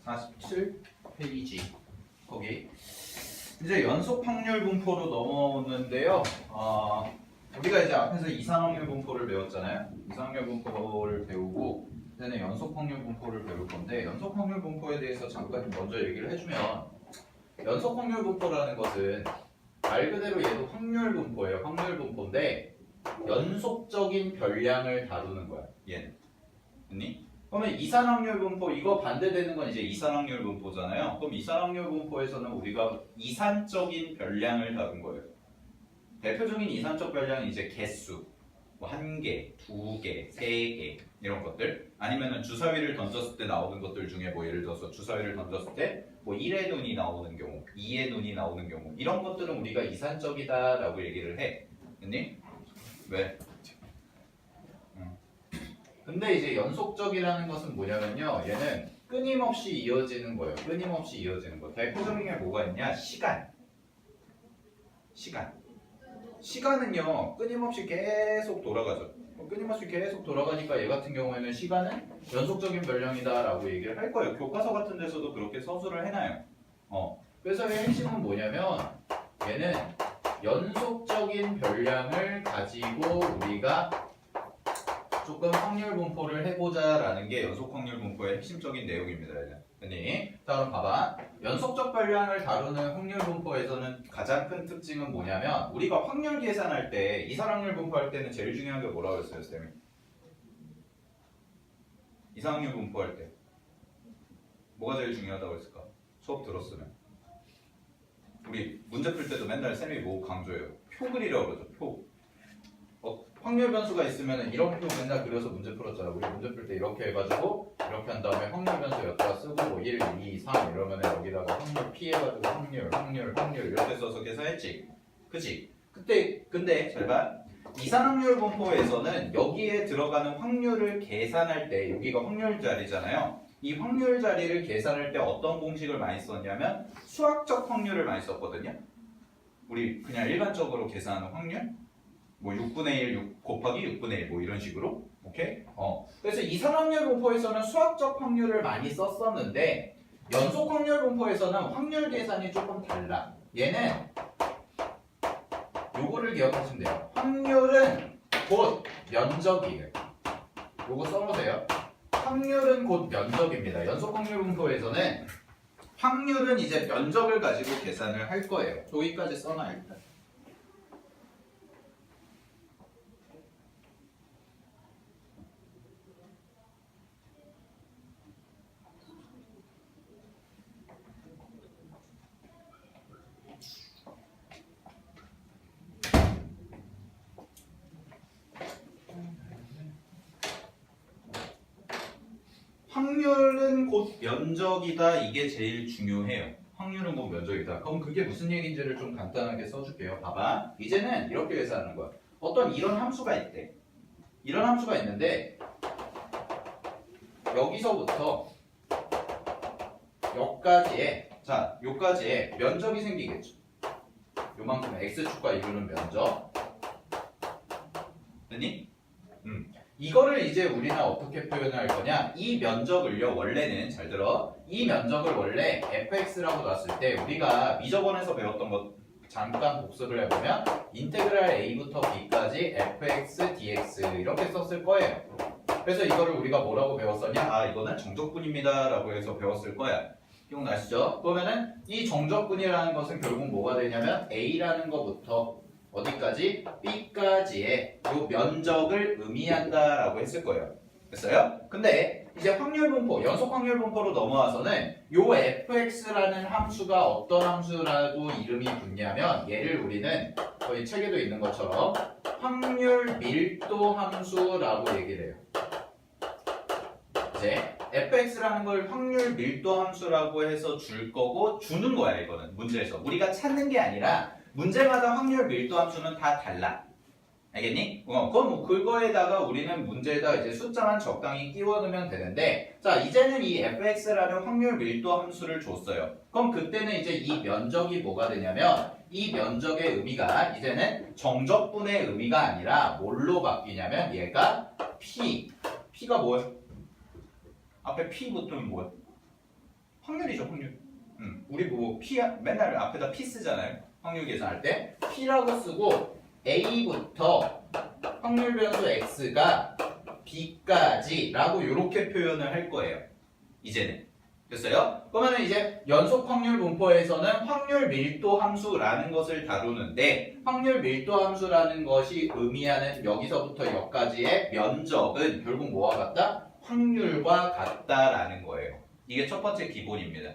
47페이지 거기 이제 연속 확률 분포로 넘어오는데요. 우리가 이제 앞에서 이상확률 분포를 배웠잖아요. 이상확률 분포를 배우고 이제는 연속 확률 분포를 배울 건데 연속 확률 분포에 대해서 잠깐 먼저 얘기를 해주면 연속 확률 분포라는 것은 말 그대로 얘도 확률 분포예요. 확률 분포인데 연속적인 별량을 다루는 거야. 얘는. 됐니? 그러면 이산확률 분포 이거 반대되는 건 이제 이산확률 분포잖아요. 그럼 이산확률 분포에서는 우리가 이산적인 별량을 다룬 거예요. 대표적인 이산적 별량은 이제 개수, 뭐 1개, 2개, 3개 이런 것들 아니면은 주사위를 던졌을 때 나오는 것들 중에 뭐 예를 들어서 주사위를 던졌을 때 뭐 1의 눈이 나오는 경우, 2의 눈이 나오는 경우 이런 것들은 우리가 이산적이다라고 얘기를 해. 됐니? 왜? 근데 이제 연속적이라는 것은 뭐냐면요. 얘는 끊임없이 이어지는 거예요. 끊임없이 이어지는 거. 대표적인 게 뭐가 있냐? 시간. 시간은요. 끊임없이 계속 돌아가죠. 끊임없이 계속 돌아가니까 얘 같은 경우에는 시간은 연속적인 별량이다라고 얘기를 할 거예요. 교과서 같은 데서도 그렇게 서술을 해놔요. 그래서 의 핵심은 뭐냐면 얘는 연속적인 별량을 가지고 우리가 조금 확률 분포를 해보자라는 게 연속 확률 분포의 핵심적인 내용입니다. 됐니? 자 그럼 봐봐. 연속적 별량을 다루는 확률 분포에서는 가장 큰 특징은 뭐냐면 우리가 확률 계산할 때 이산확률 분포할 때는 제일 중요한 게 뭐라고 했어요, 쌤이? 이산확률 분포할 때 뭐가 제일 중요하다고 했을까? 수업 들었으면 우리 문제 풀 때도 맨날 쌤이 뭐 강조해요? 표 그리라고 그러죠. 표. 확률 변수가 있으면 이런 표 맨날 그려서 문제 풀었잖아. 우리 문제 풀 때 이렇게 해가지고 이렇게 한 다음에 확률 변수 여기다 쓰고 뭐 1, 2, 3 이러면 여기다가 확률 P 해가지고 확률 이렇게 써서 계산했지. 그치? 근데 잘 봐. 이산확률 분포에서는 여기에 들어가는 확률을 계산할 때 여기가 확률 자리잖아요. 이 확률 자리를 계산할 때 어떤 공식을 많이 썼냐면 수학적 확률을 많이 썼거든요. 우리 그냥 일반적으로 계산하는 확률 뭐 6분의 1 6 곱하기 6분의 1 뭐 이런 식으로 오케이? 그래서 이산확률 분포에서는 수학적 확률을 많이 썼었는데 연속 확률 분포에서는 확률 계산이 조금 달라. 얘는 요거를 기억하시면 돼요. 확률은 곧 면적이에요. 요거 써보세요. 확률은 곧 면적입니다. 연속 확률 분포에서는 확률은 이제 면적을 가지고 계산을 할 거예요. 여기까지 써놔 일단. 확률은 곧 면적이다. 이게 제일 중요해요. 확률은 곧 면적이다. 그럼 그게 무슨 얘기인지를 좀 간단하게 써줄게요. 봐봐. 이제는 이렇게 계산하는 거야. 어떤 이런 함수가 있대. 이런 함수가 있는데 여기서부터 여기까지에 자, 요까지에 면적이 생기겠죠. 요만큼 x축과 이루는 면적. 됐니? 이거를 이제 우리는 어떻게 표현할 거냐? 이 면적을요, 원래는 잘 들어. 이 면적을 원래 fx라고 놨을 때 우리가 미적원에서 배웠던 것 잠깐 복습을 해보면 인테그랄 a부터 b까지 fx dx 이렇게 썼을 거예요. 그래서 이거를 우리가 뭐라고 배웠었냐? 아, 이거는 정적분입니다 라고 해서 배웠을 거야. 기억나시죠? 그러면은 이 정적분이라는 것은 결국 뭐가 되냐면 a라는 것부터 어디까지? B까지의 요 면적을 의미한다라고 했을 거예요. 됐어요? 근데 이제 확률 분포, 연속 확률 분포로 넘어와서는 요 fx라는 함수가 어떤 함수라고 이름이 붙냐면 얘를 우리는 거의 책에도 있는 것처럼 확률 밀도 함수라고 얘기를 해요. 이제 fx라는 걸 확률 밀도 함수라고 해서 줄 거고 주는 거야. 이거는 문제에서 우리가 찾는 게 아니라 문제마다 확률 밀도 함수는 다 달라. 알겠니? 그럼 뭐 그거에다가 우리는 문제에다 이제 숫자만 적당히 끼워 넣으면 되는데 자, 이제는 이 fx라는 확률 밀도 함수를 줬어요. 그럼 그때는 이제 이 면적이 뭐가 되냐면 이 면적의 의미가 이제는 정적분의 의미가 아니라 뭘로 바뀌냐면 얘가 P가 뭐예요? 앞에 P 붙으면 뭐예요? 확률이죠, 확률. 우리 뭐 P 맨날 앞에다 P 쓰잖아요. 확률 계산할 때 P라고 쓰고 A부터 확률 변수 X가 B까지라고 이렇게 표현을 할 거예요. 이제는. 됐어요? 그러면 이제 연속 확률 분포에서는 확률 밀도 함수라는 것을 다루는데 확률 밀도 함수라는 것이 의미하는 여기서부터 여기까지의 면적은 결국 뭐와 같다? 확률과 같다라는 거예요. 이게 첫 번째 기본입니다.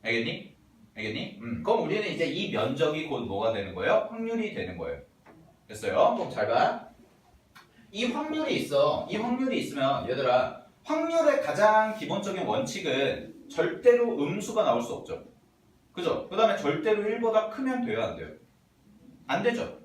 알겠니? 알겠니? 그럼 우리는 이제 이 면적이 곧 뭐가 되는 거예요? 확률이 되는 거예요. 됐어요? 그럼 잘 봐. 이 확률이 있어. 이 확률이 있으면 얘들아 확률의 가장 기본적인 원칙은 절대로 음수가 나올 수 없죠. 그죠? 그 다음에 절대로 1보다 크면 돼요? 안 돼요? 안 되죠.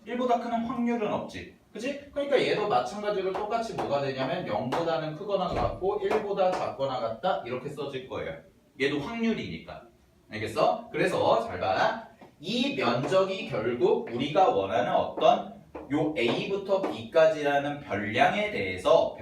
1보다 큰 확률은 없지. 그치? 그러니까 얘도 마찬가지로 똑같이 뭐가 되냐면 0보다는 크거나 같고 1보다 작거나 같다 이렇게 써질 거예요. 얘도 확률이니까. 알겠어? 그래서 잘 봐. 이 면적이 결국 우리가 원하는 어떤 요 A부터 B까지라는 별량에 대해서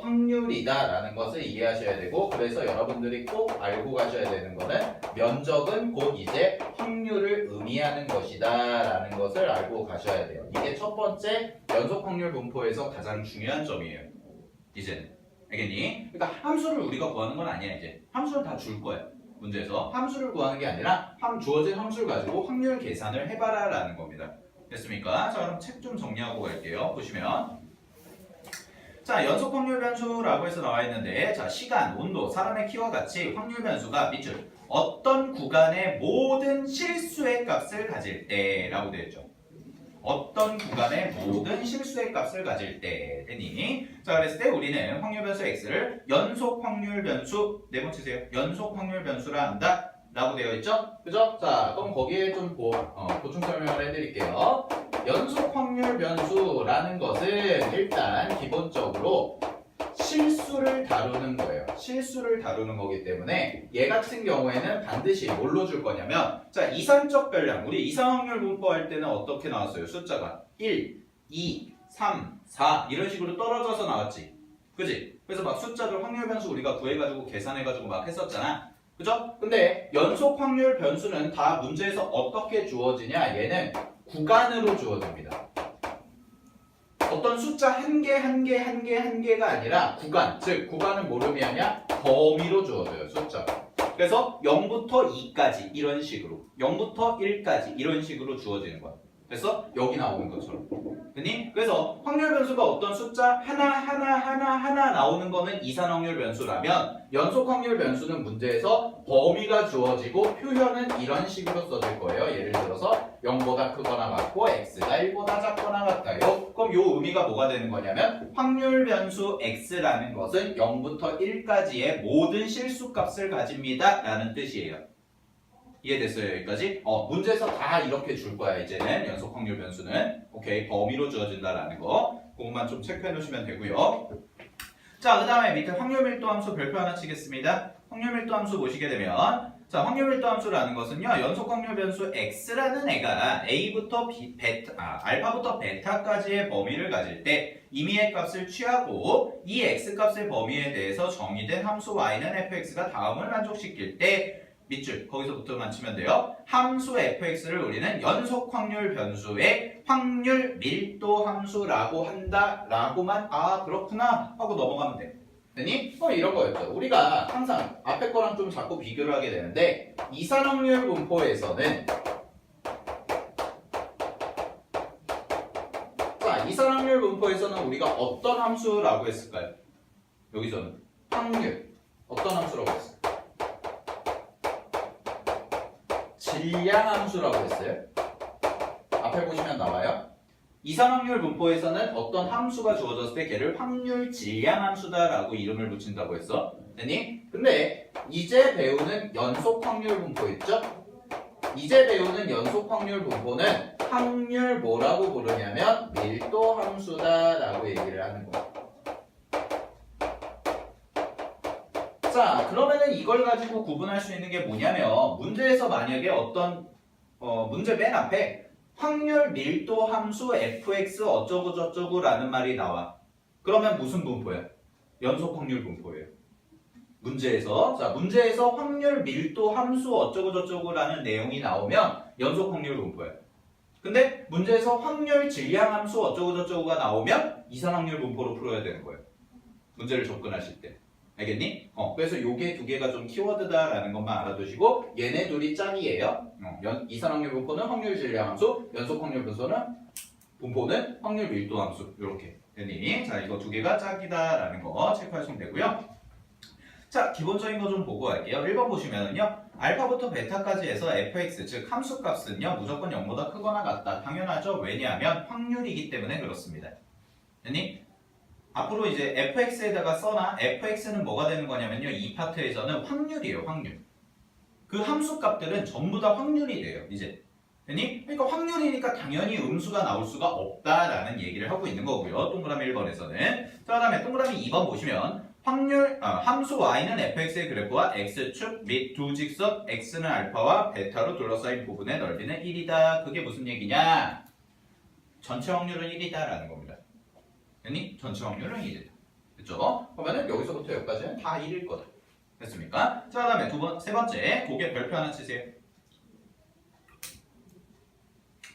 확률이다라는 것을 이해하셔야 되고 그래서 여러분들이 꼭 알고 가셔야 되는 거는 면적은 곧 이제 확률을 의미하는 것이다라는 것을 알고 가셔야 돼요. 이게 첫 번째 연속 확률 분포에서 가장 중요한 점이에요. 이제는. 알겠니? 그러니까 함수를 우리가 구하는 건 아니야 이제. 함수는 다 줄 거야. 문제에서 함수를 구하는 게 아니라 주어진 함수를 가지고 확률 계산을 해봐라 라는 겁니다. 됐습니까? 자 그럼 책 좀 정리하고 갈게요. 보시면 자 연속 확률 변수라고 해서 나와 있는데 자 시간, 온도, 사람의 키와 같이 확률 변수가 밑줄 어떤 구간의 모든 실수의 값을 가질 때 라고 되어 있죠. 어떤 구간의 모든 실수의 값을 가질 때 되니 자 그랬을 때 우리는 확률 변수 x를 연속 확률 변수 네모 치세요. 연속 확률 변수라 한다 라고 되어 있죠? 그죠? 자 그럼 거기에 좀 보충 설명을 해드릴게요. 연속 확률 변수라는 것은 일단 기본적으로 실수를 다루는 거예요. 실수를 다루는 거기 때문에 얘 같은 경우에는 반드시 뭘로 줄 거냐면 자 이산적 별량 우리 이상 확률 분포할 때는 어떻게 나왔어요? 숫자가 1, 2, 3, 4 이런 식으로 떨어져서 나왔지. 그지? 그래서 막 숫자들 확률 변수 우리가 구해가지고 계산해가지고 막 했었잖아. 그죠? 근데 연속 확률 변수는 다 문제에서 어떻게 주어지냐 얘는 구간으로 주어집니다. 어떤 숫자 한 개가 아니라 구간, 즉 구간은 뭐로 의미하냐? 범위로 주어져요, 숫자가. 그래서 0부터 2까지 이런 식으로 0부터 1까지 이런 식으로 주어지는 거야. 그래서 여기 나오는 것처럼. 그래서 확률 변수가 어떤 숫자 하나 나오는 거는 이산 확률 변수라면 연속 확률 변수는 문제에서 범위가 주어지고 표현은 이런 식으로 써질 거예요. 예를 들어서 0보다 크거나 같고 x가 1보다 작거나 같아요. 그럼 요 의미가 뭐가 되는 거냐면 확률 변수 x라는 것은 0부터 1까지의 모든 실수값을 가집니다 라는 뜻이에요. 이해됐어요 여기까지? 문제에서 다 이렇게 줄 거야 이제는 연속 확률 변수는. 오케이 범위로 주어진다라는 거 그것만 좀 체크해 놓으시면 되고요. 자 그 다음에 밑에 확률 밀도 함수 별표 하나 치겠습니다. 확률 밀도 함수 보시게 되면 자 확률 밀도 함수라는 것은요 연속 확률 변수 x라는 애가 a부터 알파부터 베타까지의 범위를 가질 때 임의의 값을 취하고 이 x 값의 범위에 대해서 정의된 함수 y는 fx가 다음을 만족시킬 때 밑줄 거기서부터만 치면 돼요. 함수 fx를 우리는 연속 확률 변수의 확률 밀도 함수라고 한다라고만 그렇구나 하고 넘어가면 돼. 되니? 이런 거였죠. 우리가 항상 앞에 거랑 좀 자꾸 비교를 하게 되는데 이산 확률 분포에서는 자 이산 확률 분포에서는 우리가 어떤 함수라고 했을까요? 여기서는 확률 어떤 함수라고 했을까요? 질량함수라고 했어요. 앞에 보시면 나와요. 이산 확률 분포에서는 어떤 함수가 주어졌을 때 걔를 확률 질량함수다라고 이름을 붙인다고 했어. 됐니? 근데 이제 배우는 연속 확률 분포 있죠? 이제 배우는 연속 확률 분포는 확률 뭐라고 부르냐면 밀도 함수다라고 얘기를 하는 거야. 자 그러면은 이걸 가지고 구분할 수 있는 게 뭐냐면 문제에서 만약에 어떤 문제 맨 앞에 확률 밀도 함수 fx 어쩌고 저쩌고 라는 말이 나와. 그러면 무슨 분포야? 연속 확률 분포예요. 문제에서. 자, 문제에서 확률 밀도 함수 어쩌고저쩌고라는 내용이 나오면 연속 확률 분포예요. 근데 문제에서 확률 질량 함수 어쩌고저쩌고가 나오면 이상 확률 분포로 풀어야 되는 거예요. 문제를 접근하실 때. 알겠니? 그래서 요게 두 개가 좀 키워드다라는 것만 알아두시고 얘네 둘이 짝이에요. 이상 확률 분포는 확률 질량 함수, 연속 확률 분포는 확률 밀도 함수. 이렇게. 됐니? 자, 이거 두 개가 짝이다라는 거 체크하시면 되고요. 자, 기본적인 거 좀 보고 갈게요. 1번 보시면은요. 알파부터 베타까지 해서 fx, 즉 함수값은요. 무조건 0보다 크거나 같다. 당연하죠. 왜냐하면 확률이기 때문에 그렇습니다. 됐니? 앞으로 이제 fx에다가 써나 fx는 뭐가 되는 거냐면요. 이 파트에서는 확률이에요. 확률. 그 함수값들은 전부 다 확률이 돼요. 이제. 됐니? 그러니까 확률이니까 당연히 음수가 나올 수가 없다라는 얘기를 하고 있는 거고요. 동그라미 1번에서는. 자, 그다음에 동그라미 2번 보시면 함수 y는 fx의 그래프와 x축 및 두 직선 x는 알파와 베타로 둘러싸인 부분의 넓이는 1이다. 그게 무슨 얘기냐? 전체 확률은 1이다라는 겁니다. 됐니? 전체 확률은 1이다. 됐죠? 그러면은 여기서부터 여기까지는 다 1일 거다. 됐습니까? 자, 그다음에 세 번째 고개 별표 하나 치세요.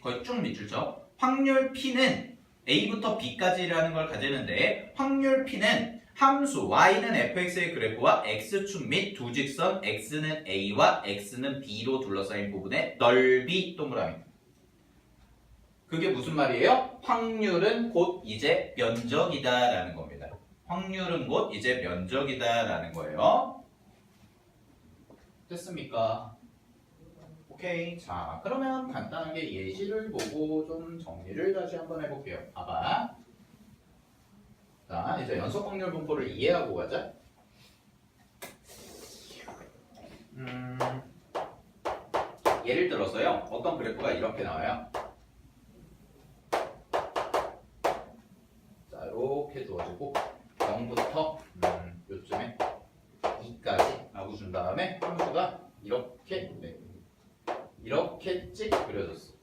거의 쭉 밑줄죠. 확률 P는 A부터 B까지라는 걸 가지는데 확률 P는 함수 y는 fx의 그래프와 x축 및 두 직선 x는 a와 x는 b로 둘러싸인 부분의 넓이 동그라미. 그게 무슨 말이에요? 확률은 곧 이제 면적이다라는 겁니다. 확률은 곧 이제 면적이다라는 거예요. 됐습니까? 오케이. 자, 그러면 간단하게 예시를 보고 좀 정리를 다시 한번 해볼게요. 봐봐. 자, 이제 연속 확률 분포를 이해하고 가자. 예를 들어서요. 어떤 그래프가 이렇게 나와요. 자, 이렇게 두어지고 0부터 요쯤에 2까지 라고 준 다음에 함수가 이렇게 이렇게 찍 그려졌어.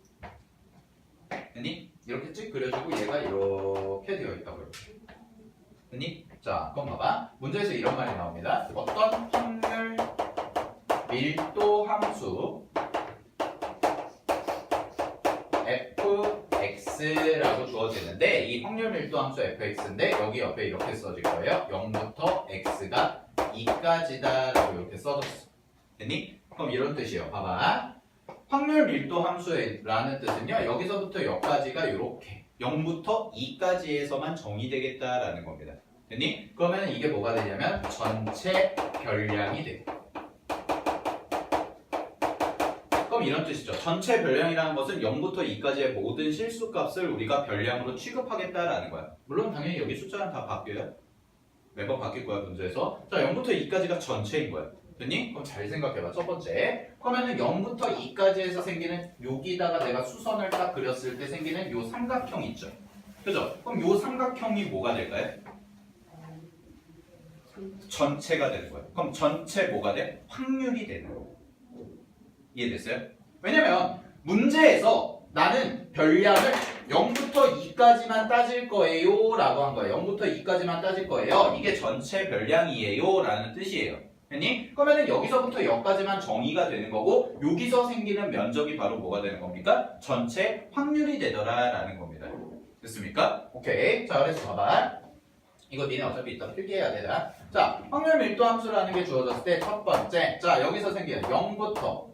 됐니? 이렇게 찍 그려지고 얘가 이렇게 되어 있다고요. 됐니? 자, 그럼 봐봐. 문제에서 이런 말이 나옵니다. 어떤 확률 밀도 함수 fx라고 주어지는데 이 확률 밀도 함수 fx인데 여기 옆에 이렇게 써질 거예요. 0부터 x가 2까지다 라고 이렇게 써졌어. 됐니? 그럼 이런 뜻이에요. 봐봐. 확률 밀도 함수라는 뜻은요. 여기서부터 여기까지가 이렇게 0부터 2까지에서만 정의되겠다라는 겁니다. 됐니? 그러면 이게 뭐가 되냐면 전체 별량이 돼. 그럼 이런 뜻이죠. 전체 별량이라는 것은 0부터 2까지의 모든 실수값을 우리가 별량으로 취급하겠다라는 거야. 물론 당연히 여기 숫자는 다 바뀌어요. 매번 바뀔 거야 문제에서. 자, 0부터 2까지가 전체인 거야. 됐니? 그럼 잘 생각해봐. 첫 번째. 그러면은 0부터 2까지에서 생기는 여기다가 내가 수선을 딱 그렸을 때 생기는 요 삼각형 있죠. 그죠? 그럼 요 삼각형이 뭐가 될까요? 전체가 되는 거예요. 그럼 전체 뭐가 돼? 확률이 되는 거예요. 이해됐어요? 왜냐면 문제에서 나는 별량을 0부터 2까지만 따질 거예요 라고 한 거예요. 0부터 2까지만 따질 거예요. 이게 전체 별량이에요 라는 뜻이에요. 됐니? 그러면 여기서부터 여기까지만 정의가 되는 거고 여기서 생기는 면적이 바로 뭐가 되는 겁니까? 전체 확률이 되더라 라는 겁니다. 됐습니까? 오케이. 자, 그래서 봐봐. 이거 니네 어차피 이따 필기해야 되잖아. 자, 확률 밀도 함수라는 게 주어졌을 때 첫 번째. 자, 여기서 생기는 0부터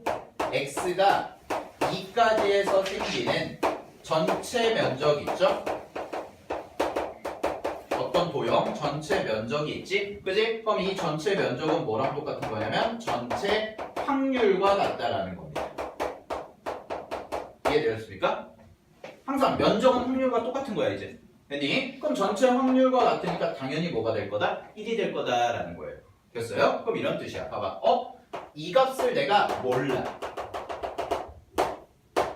x가 2까지에서 생기는 전체 면적 있죠? 어떤 도형? 전체 면적이 있지? 그지? 그럼 이 전체 면적은 뭐랑 똑같은 거냐면 전체 확률과 같다라는 겁니다. 이해되셨습니까? 항상 면적은 확률과 똑같은 거야 이제. 됐니? 그럼 전체 확률과 같으니까 당연히 뭐가 될 거다? 1이 될 거다라는 거예요. 됐어요? 그럼 이런 뜻이야. 봐봐. 이 값을 내가 몰라.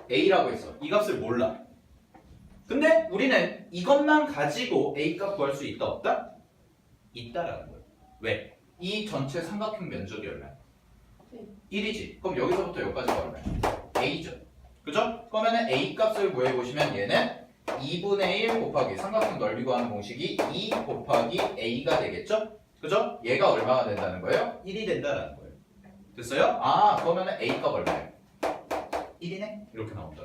A라고 했어. 이 값을 몰라. 근데 우리는 이것만 가지고 A 값 구할 수 있다 없다? 있다라는 거예요. 왜? 이 전체 삼각형 면적이 얼마야? 1이지. 그럼 여기서부터 여기까지가 얼마야? A죠. 그죠? 그러면 A 값을 구해보시면 얘는 2분의 1 곱하기 삼각형 넓이 구하는 공식이 2 곱하기 A가 되겠죠? 그죠? 얘가 얼마가 된다는 거예요? 1이 된다는 거예요. 됐어요? 아, 그러면은 A 값 얼마예요? 1이네? 이렇게 나온다.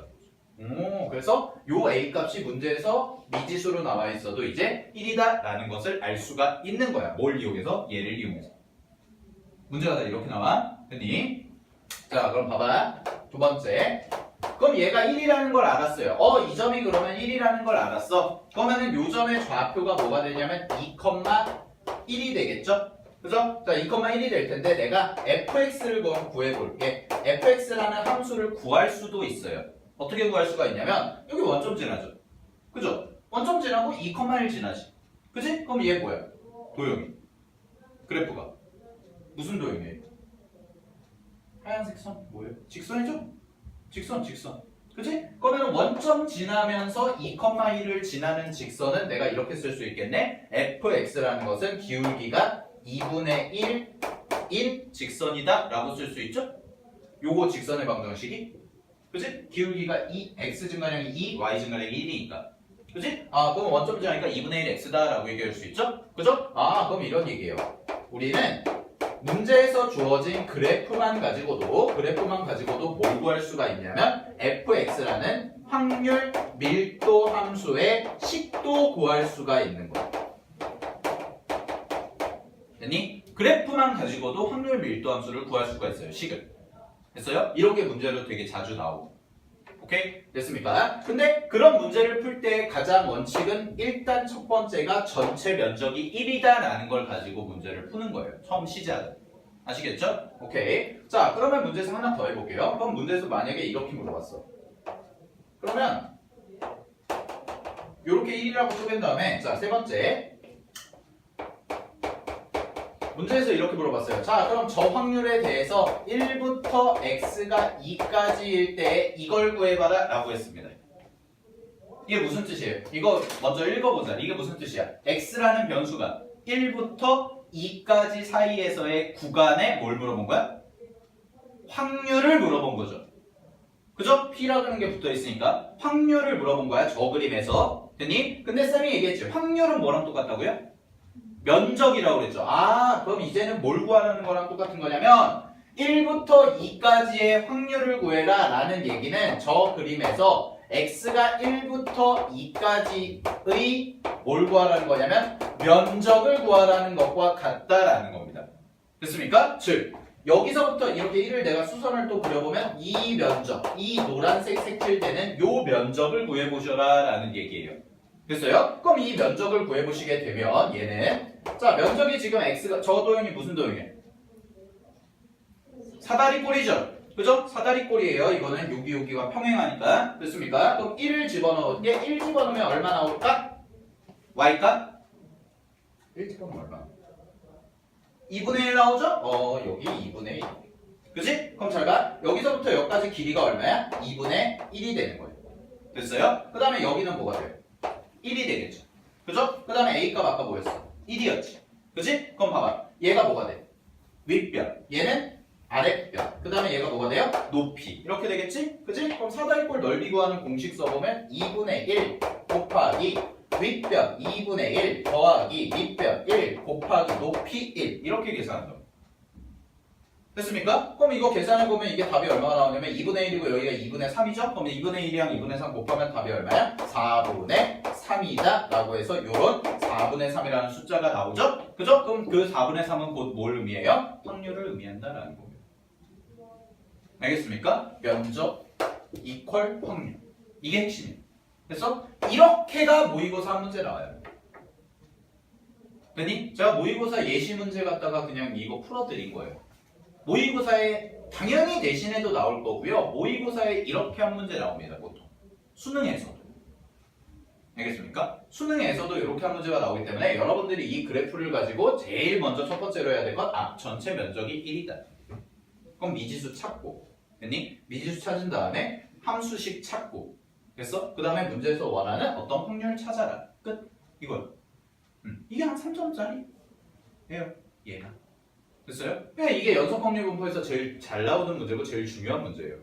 그래서 요 A 값이 문제에서 미지수로 나와 있어도 이제 1이다 라는 것을 알 수가 있는 거야. 뭘 이용해서? 얘를 이용해서. 문제가 다 이렇게 나와. 됐니? 자, 그럼 봐봐. 두 번째. 그럼 얘가 1이라는 걸 알았어요. 이 점이 그러면 1이라는 걸 알았어. 그러면은 요 점의 좌표가 뭐가 되냐면 2,1이 되겠죠? 그죠? 자, 2,1이 될 텐데 내가 fx를 그럼 구해볼게. fx라는 함수를 구할 수도 있어요. 어떻게 구할 수가 있냐면 여기 원점 지나죠. 그죠? 원점 지나고 2,1 지나지. 그지? 그럼 얘 뭐야? 도형이. 그래프가. 무슨 도형이에요? 하얀색 선 뭐예요? 직선이죠? 직선. 그치? 그러면 원점 지나면서 2,1을 지나는 직선은 내가 이렇게 쓸 수 있겠네? fx라는 것은 기울기가 2분의 1인 직선이다 라고 쓸 수 있죠? 요거 직선의 방정식이 그치? 기울기가 2, x 증가량이 2, y 증가량이 1이니까 그치? 아, 그럼 원점 지나니까 2분의 1 x다 라고 얘기할 수 있죠? 그죠? 아, 그럼 이런 얘기예요. 우리는 문제에서 주어진 그래프만 가지고도 뭘 구할 수가 있냐면 fx라는 확률 밀도 함수의 식도 구할 수가 있는 거야. 됐니? 그래프만 가지고도 확률 밀도 함수를 구할 수가 있어요. 식을. 됐어요? 이런 게 문제로 되게 자주 나오고. 오케이? 됐습니까? 근데 그런 문제를 풀 때 가장 원칙은 일단 첫 번째가 전체 면적이 1이다 라는 걸 가지고 문제를 푸는 거예요. 처음 시작은. 아시겠죠? 오케이. 자, 그러면 문제에서 하나 더 해볼게요. 그럼 문제에서 만약에 이렇게 물어봤어. 그러면 요렇게 1이라고 쪼갠 다음에 자, 세 번째 문제에서 이렇게 물어봤어요. 자, 그럼 저 확률에 대해서 1부터 x가 2까지일 때 이걸 구해봐라 라고 했습니다. 이게 무슨 뜻이에요? 이거 먼저 읽어보자. 이게 무슨 뜻이야? x라는 변수가 1부터 2까지 사이에서의 구간에 뭘 물어본 거야? 확률을 물어본 거죠. 그죠? P라는 게 붙어 있으니까 확률을 물어본 거야. 저 그림에서. 됐니? 근데 쌤이 얘기했지. 확률은 뭐랑 똑같다고요? 면적이라고 그랬죠. 아, 그럼 이제는 뭘 구하라는 거랑 똑같은 거냐면 1부터 2까지의 확률을 구해라 라는 얘기는 저 그림에서 x가 1부터 2까지의 뭘 구하라는 거냐면 면적을 구하라는 것과 같다라는 겁니다. 됐습니까? 즉 여기서부터 이렇게 1을 내가 수선을 또 그려보면 이 면적, 이 노란색 색칠되는 요 면적을 구해보셔라 라는 얘기예요. 됐어요? 그럼 이 면적을 구해보시게 되면 얘는 자, 면적이 지금 x가 저 도형이 무슨 도형이에요? 사다리꼴이죠. 그죠? 사다리꼴이에요. 이거는 여기와 평행하니까. 됐습니까? 그럼 1을 집어넣을게. 1 집어넣으면 얼마 나올까? y값? 1 집어넣으면 얼마? 2분의 1 나오죠? 여기 2분의 1. 그치? 그럼 잘 봐. 여기서부터 여기까지 길이가 얼마야? 2분의 1이 되는 거예요. 됐어요? 그 다음에 여기는 뭐가 돼요? 1이 되겠죠. 그죠? 그 다음에 A값 아까 뭐였어? 1이었지. 그치? 그럼 봐봐. 얘가 뭐가 돼? 윗변. 얘는 아랫변. 그 다음에 얘가 뭐가 돼요? 높이. 이렇게 되겠지? 그치? 그럼 사다리꼴 넓이 구하는 공식 써보면 2분의 1 곱하기 윗변 2분의 1 더하기 밑변 1 곱하기 높이 1 이렇게 계산한다. 됐습니까? 그럼 이거 계산해보면 이게 답이 얼마가 나오냐면 2분의 1이고 여기가 2분의 3이죠? 그럼 2분의 1이랑 2분의 3 곱하면 답이 얼마야? 4분의 3이다 라고 해서 요런 4분의 3이라는 숫자가 나오죠? 그죠? 그럼 그 4분의 3은 곧 뭘 의미해요? 확률을 의미한다라는 겁니다. 알겠습니까? 면적 이퀄 확률. 이게 핵심이에요. 그래서 이렇게가 모의고사 한 문제 나와요. 됐니? 제가 모의고사 예시 문제 갖다가 그냥 이거 풀어드린 거예요. 모의고사에 당연히 내신에도 나올 거고요. 모의고사에 이렇게 한 문제 나옵니다. 보통. 수능에서도. 알겠습니까? 수능에서도 이렇게 한 문제가 나오기 때문에 여러분들이 이 그래프를 가지고 제일 먼저 첫 번째로 해야 될 건 전체 면적이 1이다. 그럼 미지수 찾고. 됐니? 미지수 찾은 다음에 함수식 찾고. 됐어? 그 다음에 문제에서 원하는 어떤 확률을 찾아라. 끝. 이거요. 이게 한 3점짜리? 예요. 얘가. 됐어요? 그냥 이게 연속 확률 분포에서 제일 잘 나오는 문제고 제일 중요한 문제예요.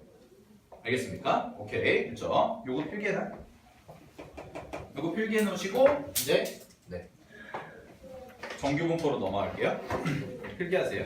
알겠습니까? 오케이. 됐죠? 요거 필기해놔. 요거 필기해 놓으시고 이제 정규 분포로 넘어갈게요. 필기하세요.